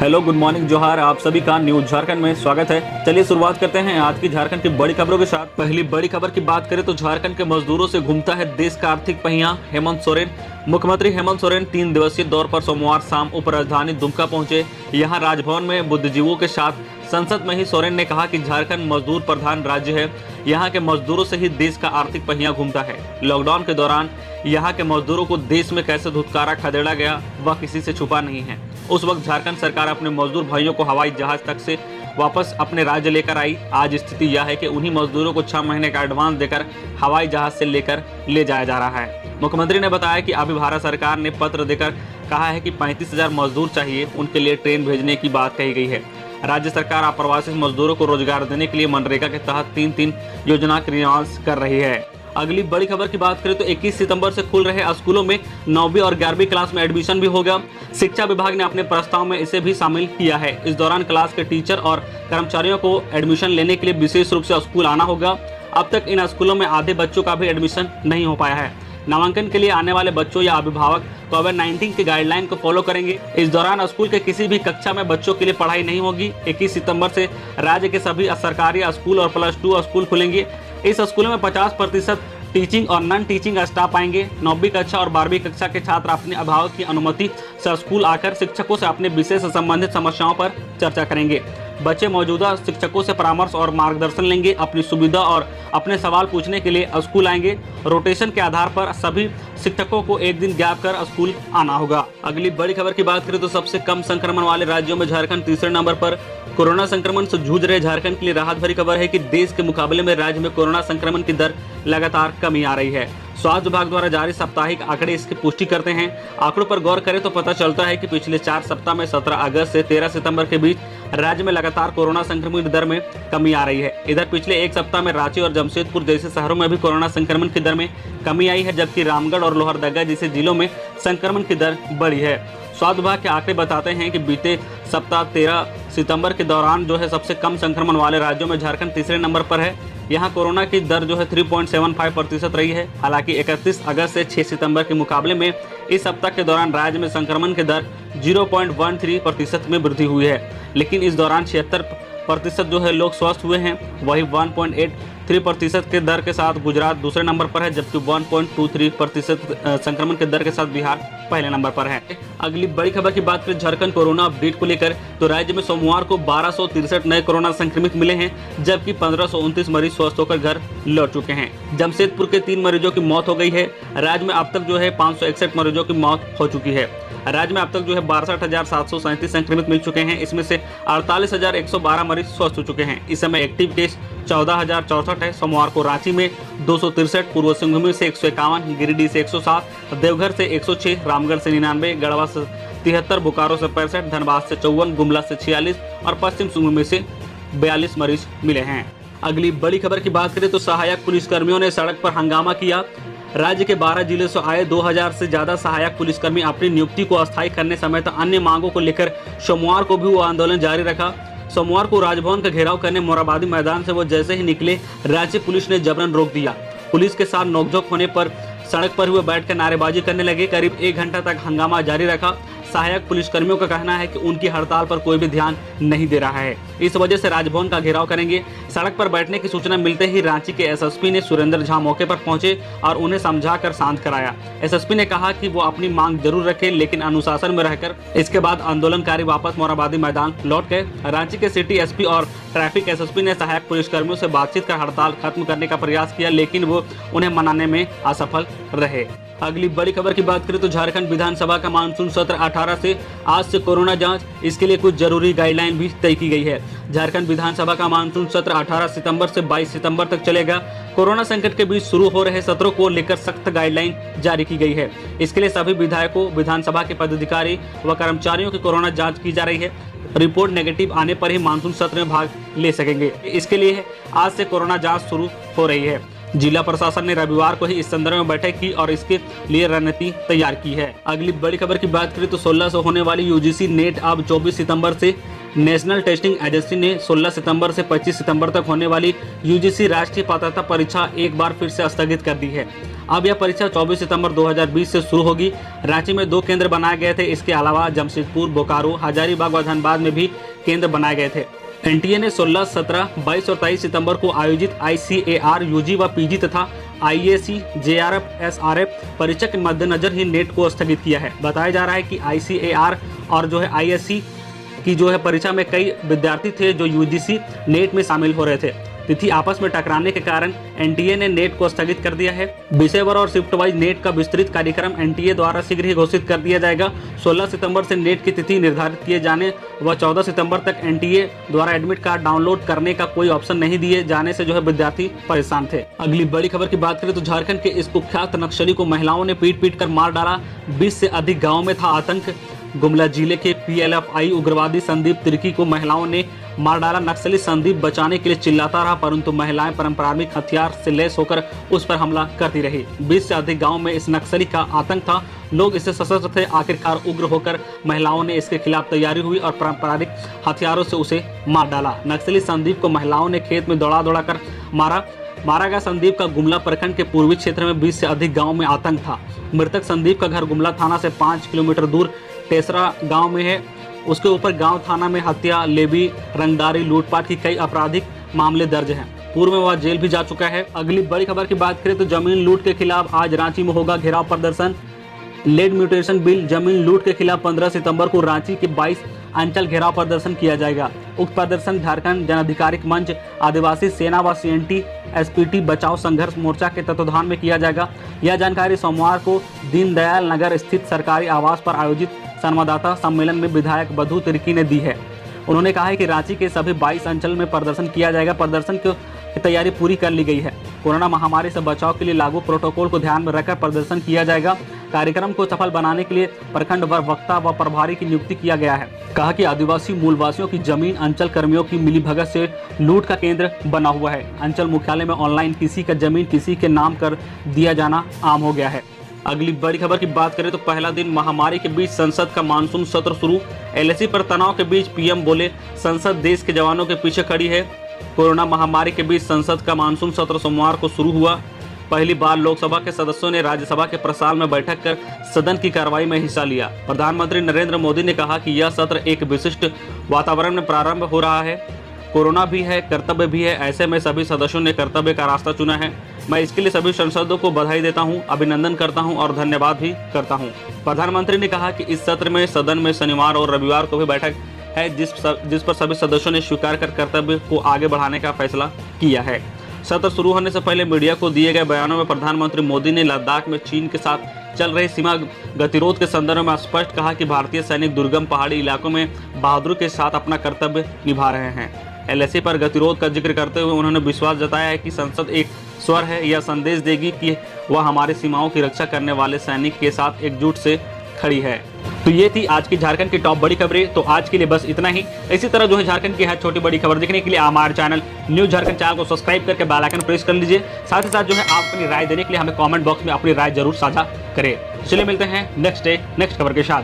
Hello, good morning, जोहार। आप सभी का न्यूज झारखंड में स्वागत है। चलिए शुरुआत करते हैं आज की झारखंड की बड़ी खबरों के साथ। पहली बड़ी खबर की बात करें तो झारखंड के मजदूरों से घूमता है देश का आर्थिक पहिया, हेमंत सोरेन। मुख्यमंत्री हेमंत सोरेन 3 दिवसीय दौर पर सोमवार शाम उप राजधानी दुमका पहुंचे। यहां राजभवन में बुद्धिजीवियों के साथ संसद में ही सोरेन ने कहा कि झारखंड मजदूर प्रधान राज्य है। यहाँ के मजदूरों से ही देश का आर्थिक पहिया घूमता है। लॉकडाउन के दौरान यहाँ के मजदूरों को देश में कैसे धुतकारा खदेड़ा गया वह किसी से छुपा नहीं है। उस वक्त झारखंड सरकार अपने मजदूर भाइयों को हवाई जहाज तक से वापस अपने राज्य लेकर आई। आज स्थिति यह है कि उन्हीं मजदूरों को 6 महीने का एडवांस देकर हवाई जहाज से लेकर ले जाया जा रहा है। मुख्यमंत्री ने बताया कि अभी भारत सरकार ने पत्र देकर कहा है कि 35,000 मजदूर चाहिए, उनके लिए ट्रेन भेजने की बात कही गई है। राज्य सरकार अप्रवासी मजदूरों को रोजगार देने के लिए मनरेगा के तहत 3 योजना क्रियान्वित कर रही है। अगली बड़ी खबर की बात करें तो 21 सितंबर से खुल रहे स्कूलों में 9वीं और 11वीं क्लास में एडमिशन भी होगा। शिक्षा विभाग ने अपने प्रस्ताव में इसे भी शामिल किया है। इस दौरान क्लास के टीचर और कर्मचारियों को एडमिशन लेने के लिए विशेष रूप से स्कूल आना होगा। अब तक इन स्कूलों में आधे बच्चों का भी एडमिशन नहीं हो पाया है। नामांकन के लिए आने वाले बच्चों या अभिभावक कोविड-19 की गाइडलाइन को फॉलो करेंगे। इस दौरान स्कूल के किसी भी कक्षा में बच्चों के लिए पढ़ाई नहीं होगी। 21 सितंबर से राज्य के सभी सरकारी स्कूल और +2 स्कूल खुलेंगे। इस स्कूलों में 50% टीचिंग और नॉन टीचिंग स्टाफ आएंगे। 9वीं कक्षा और 12वीं कक्षा के छात्र अपने अभिभावक की अनुमति से स्कूल आकर शिक्षकों से अपने विषय से संबंधित समस्याओं पर चर्चा करेंगे। बच्चे मौजूदा शिक्षकों से परामर्श और मार्गदर्शन लेंगे। अपनी सुविधा और अपने सवाल पूछने के लिए स्कूल आएंगे। रोटेशन के आधार पर सभी शिक्षकों को एक दिन गैप कर स्कूल आना होगा। अगली बड़ी खबर की बात करें तो सबसे कम संक्रमण वाले राज्यों में झारखंड तीसरे नंबर पर। कोरोना संक्रमण से जूझ रहे झारखंड के लिए राहत भरी खबर है कि देश के मुकाबले में राज्य में कोरोना संक्रमण की दर लगातार कमी आ रही है। स्वास्थ्य विभाग द्वारा जारी साप्ताहिक आंकड़े इसकी पुष्टि करते हैं। आंकड़ों पर गौर करें तो पता चलता है कि पिछले 4 सप्ताह में 17 अगस्त से 13 सितंबर के बीच राज्य में लगातार कोरोना संक्रमण की दर में कमी आ रही है। इधर पिछले 1 सप्ताह में रांची और जमशेदपुर जैसे शहरों में भी कोरोना संक्रमण की दर में कमी आई है, जबकि रामगढ़ और लोहरदगा जैसे जिलों में संक्रमण की दर बढ़ी है। स्वास्थ्य विभाग के आंकड़े बताते हैं कि बीते सप्ताह 13 सितंबर के दौरान सबसे कम संक्रमण वाले राज्यों में झारखंड तीसरे नंबर पर है। यहाँ कोरोना की दर 3.75% रही है। हालांकि 31 अगस्त से 6 सितंबर के मुकाबले में इस सप्ताह के दौरान राज्य में संक्रमण की दर 0.13% में वृद्धि हुई है। लेकिन इस दौरान 76% लोग स्वस्थ हुए हैं। वही 1.83% के दर के साथ गुजरात दूसरे नंबर पर है, जबकि 1.23% संक्रमण के दर के साथ बिहार पहले नंबर पर है। अगली बड़ी खबर की बात करें झारखंड कोरोना अपडेट को लेकर तो राज्य में सोमवार को 1263 नए कोरोना संक्रमित मिले हैं, जबकि 1529 मरीज स्वस्थ होकर घर लौट चुके हैं। जमशेदपुर के 3 मरीजों की मौत हो गई है। राज्य में अब तक 561 मरीजों की मौत हो चुकी है। राज्य में अब तक 62,737 संक्रमित मिल चुके हैं। इसमें से 48,112 मरीज स्वस्थ हो चुके हैं। इस समय एक्टिव केस 14,064 है। सोमवार को रांची में 263, पूर्व सिंहभूम से 151, गिरिडीह से 107, देवघर से 106, रामगढ़ से 99, गढ़वा से 73, बोकारो से 65, धनबाद से 54, गुमला से 46 और पश्चिम सिंहभूम से 42 मरीज मिले हैं। अगली बड़ी खबर की बात करें तो सहायक पुलिसकर्मियों ने सड़क पर हंगामा किया। राज्य के 12 जिले से आए 2000 से ज्यादा सहायक पुलिसकर्मी अपनी नियुक्ति को अस्थायी करने समेत अन्य मांगों को लेकर सोमवार को भी वो आंदोलन जारी रखा। सोमवार को राजभवन का घेराव करने मोराबादी मैदान से वो जैसे ही निकले, राज्य पुलिस ने जबरन रोक दिया। पुलिस के साथ नोकझोंक होने पर सड़क पर हुए बैठकर नारेबाजी करने लगे। करीब 1 घंटा तक हंगामा जारी रखा। सहायक पुलिसकर्मियों का कहना है कि उनकी हड़ताल पर कोई भी ध्यान नहीं दे रहा है। इस वजह से राजभवन का घेराव करेंगे। सड़क पर बैठने की सूचना मिलते ही रांची के एसएसपी ने सुरेंद्र झा मौके पर पहुंचे और उन्हें समझाकर शांत कराया। एसएसपी ने कहा कि वो अपनी मांग जरूर रखें, लेकिन अनुशासन में रहकर। इसके बाद आंदोलनकारी वापस मोराबादी मैदान लौट गए। रांची के सिटी एसपी और ट्रैफिक एसएसपी ने सहायक पुलिसकर्मियों से बातचीत कर हड़ताल खत्म करने का प्रयास किया, लेकिन वो उन्हें मनाने में असफल रहे। अगली बड़ी खबर की बात करें तो झारखंड विधानसभा का मानसून सत्र 18 से आज से कोरोना जांच, इसके लिए कुछ जरूरी गाइडलाइन भी तय की गई है। झारखंड विधानसभा का मानसून सत्र 18 सितंबर से 22 सितंबर तक चलेगा। कोरोना संकट के बीच शुरू हो रहे सत्रों को लेकर सख्त गाइडलाइन जारी की गई है। इसके लिए सभी विधायकों, विधानसभा के पदाधिकारी व कर्मचारियों की कोरोना जाँच की जा रही है। रिपोर्ट नेगेटिव आने पर ही मानसून सत्र में भाग ले सकेंगे। इसके लिए आज से कोरोना जांच शुरू हो रही है। जिला प्रशासन ने रविवार को ही इस संदर्भ में बैठक की और इसके लिए रणनीति तैयार की है। अगली बड़ी खबर की बात करें तो 16 से होने वाली यूजीसी नेट अब 24 सितंबर से। नेशनल टेस्टिंग एजेंसी ने 16 सितंबर से 25 सितंबर तक होने वाली यूजीसी राष्ट्रीय पात्रता परीक्षा एक बार फिर से स्थगित कर दी है। अब यह परीक्षा 24 सितंबर 2020 से शुरू होगी। रांची में 2 केंद्र बनाए गए थे। इसके अलावा जमशेदपुर, बोकारो, हजारीबाग व धनबाद में भी केंद्र बनाए गए थे। एनटीए ने 16, 17, 22 और 23 सितंबर को आयोजित ICAR यूजी व पीजी तथा IAC, JRF, SRF परीक्षा के मद्देनजर ही नेट को स्थगित किया है। बताया जा रहा है कि ICAR और जो है ISC की जो है परीक्षा में कई विद्यार्थी थे जो UGC नेट में शामिल हो रहे थे। तिथि आपस में टकराने के कारण एनटीए ने नेट को स्थगित कर दिया है। विषयवार और शिफ्ट वाइज नेट का विस्तृत कार्यक्रम एनटीए द्वारा शीघ्र ही घोषित कर दिया जाएगा। 16 सितंबर से नेट की तिथि निर्धारित किए जाने व 14 सितंबर तक एनटीए द्वारा एडमिट कार्ड डाउनलोड करने का कोई ऑप्शन नहीं दिए जाने से जो है विद्यार्थी परेशान थे। अगली बड़ी खबर की बात करें तो झारखंड के इस कुख्यात नक्सली को महिलाओं ने पीट कर मार डाला। 20 से अधिक गाँव में था आतंक। गुमला जिले के PLFI उग्रवादी संदीप तिर्की को महिलाओं ने मार डाला। नक्सली संदीप बचाने के लिए चिल्लाता रहा, परंतु महिलाएं पारंपरिक हथियार से लैस होकर उस पर हमला करती रही। 20 से अधिक गांव में इस नक्सली का आतंक था। लोग इससे सशस्त्र थे। आखिरकार उग्र होकर महिलाओं ने इसके खिलाफ तैयारी हुई और पारंपरिक हथियारों से उसे मार डाला। नक्सली संदीप को महिलाओं ने खेत में दौड़ा कर मारा गया। संदीप का गुमला प्रखंड के पूर्वी क्षेत्र में 20 से अधिक गाँव में आतंक था। मृतक संदीप का घर गुमला थाना से 5 किलोमीटर दूर टेसरा गांव में है। उसके ऊपर गांव थाना में हत्या, लेवी, रंगदारी, लूटपाट की कई आपराधिक मामले दर्ज हैं। पूर्व में वह जेल भी जा चुका है। अगली बड़ी खबर की बात करें तो जमीन लूट के खिलाफ आज रांची में होगा घेराव प्रदर्शन। लेड म्यूटेशन बिल जमीन लूट के खिलाफ 15 सितंबर को रांची के 22 अंचल घेराव प्रदर्शन किया जाएगा। उक्त प्रदर्शन झारखंड जन अधिकारिक मंच, आदिवासी सेना व CNT SPT बचाओ संघर्ष मोर्चा के तत्वाधान में किया जाएगा। यह जानकारी सोमवार को दीनदयाल नगर स्थित सरकारी आवास पर आयोजित संवाददाता सम्मेलन में विधायक बधू तिर्की ने दी है। उन्होंने कहा है कि रांची के सभी 22 अंचल में प्रदर्शन किया जाएगा। प्रदर्शन की तैयारी पूरी कर ली गई है। कोरोना महामारी से बचाव के लिए लागू प्रोटोकॉल को ध्यान में रखकर प्रदर्शन किया जाएगा। कार्यक्रम को सफल बनाने के लिए प्रखंड वक्ता व प्रभारी की नियुक्ति किया गया है। कहा कि आदिवासी मूलवासियों की जमीन अंचल कर्मियों की मिलीभगत से लूट का केंद्र बना हुआ है। अंचल मुख्यालय में ऑनलाइन किसी का जमीन किसी के नाम कर दिया जाना आम हो गया है। अगली बड़ी खबर की बात करें तो पहला दिन महामारी के बीच संसद का मानसून सत्र शुरू। LAC पर तनाव के बीच PM बोले, संसद देश के जवानों के पीछे खड़ी है। कोरोना महामारी के बीच संसद का मानसून सत्र सोमवार को शुरू हुआ। पहली बार लोकसभा के सदस्यों ने राज्यसभा के प्रसाल में बैठक कर सदन की कार्रवाई में हिस्सा लिया। प्रधानमंत्री नरेंद्र मोदी ने कहा कि यह सत्र एक विशिष्ट वातावरण में प्रारंभ हो रहा है। कोरोना भी है, कर्तव्य भी है। ऐसे में सभी सदस्यों ने कर्तव्य का रास्ता चुना है। मैं इसके लिए सभी सांसदों को बधाई देता हूं, अभिनंदन करता हूं और धन्यवाद भी करता हूं। प्रधानमंत्री ने कहा कि इस सत्र में सदन में शनिवार और रविवार को भी बैठक है, जिस पर सभी सदस्यों ने स्वीकार कर कर्तव्य को आगे बढ़ाने का फैसला किया है। सत्र शुरू होने से पहले मीडिया को दिए गए बयानों में प्रधानमंत्री मोदी ने लद्दाख में चीन के साथ चल रहे सीमा गतिरोध के संदर्भ में स्पष्ट कहा कि भारतीय सैनिक दुर्गम पहाड़ी इलाकों में बहादुरी के साथ अपना कर्तव्य निभा रहे हैं। LAC पर गतिरोध का जिक्र करते हुए उन्होंने विश्वास जताया है कि संसद एक स्वर है, यह संदेश देगी कि वह हमारी सीमाओं की रक्षा करने वाले सैनिक के साथ एकजुट से खड़ी है। तो ये थी आज की झारखंड की टॉप बड़ी खबरें। तो आज के लिए बस इतना ही। इसी तरह जो है झारखंड की हर छोटी बड़ी खबर देखने के लिए हमारे चैनल न्यूज झारखंड चैनल को सब्सक्राइब करके बेल आइकन प्रेस कर लीजिए। साथ ही साथ जो है आप अपनी राय देने के लिए हमें कमेंट बॉक्स में अपनी राय जरूर साझा करें। चलिए मिलते हैं नेक्स्ट खबर के साथ।